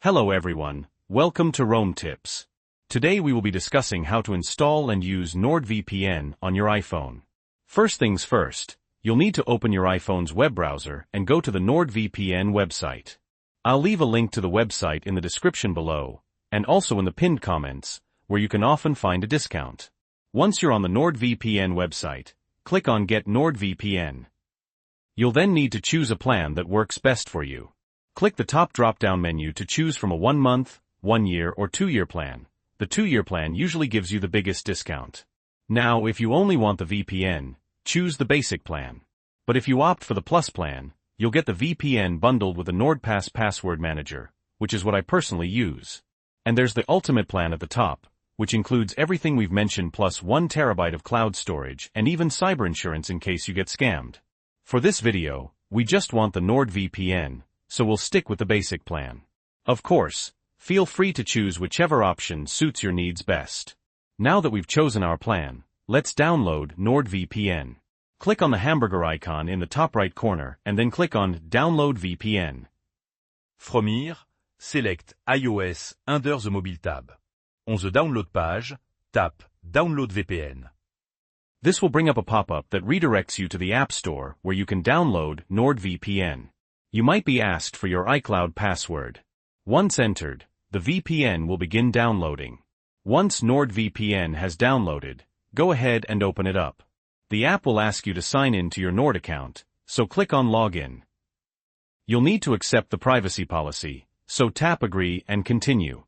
Hello everyone, welcome to Rome Tips. Today we will be discussing how to install and use NordVPN on your iPhone. First things first, you'll need to open your iPhone's web browser and go to the NordVPN website. I'll leave a link to the website in the description below, and also in the pinned comments, where you can often find a discount. Once you're on the NordVPN website, click on Get NordVPN. You'll then need to choose a plan that works best for you. Click the top drop-down menu to choose from a 1-month, 1-year or 2-year plan. The 2-year plan usually gives you the biggest discount. Now, if you only want the VPN, choose the basic plan. But if you opt for the Plus plan, you'll get the VPN bundled with the NordPass password manager, which is what I personally use. And there's the Ultimate plan at the top, which includes everything we've mentioned plus 1 terabyte of cloud storage and even cyber insurance in case you get scammed. For this video, we just want the NordVPN, so we'll stick with the basic plan. Of course, feel free to choose whichever option suits your needs best. Now that we've chosen our plan, let's download NordVPN. Click on the hamburger icon in the top right corner and then click on Download VPN. From here, select iOS under the mobile tab. On the download page, tap Download VPN. This will bring up a pop-up that redirects you to the App Store where you can download NordVPN. You might be asked for your iCloud password. Once entered, the VPN will begin downloading. Once NordVPN has downloaded, go ahead and open it up. The app will ask you to sign in to your Nord account, so click on Login. You'll need to accept the privacy policy, so tap Agree and Continue.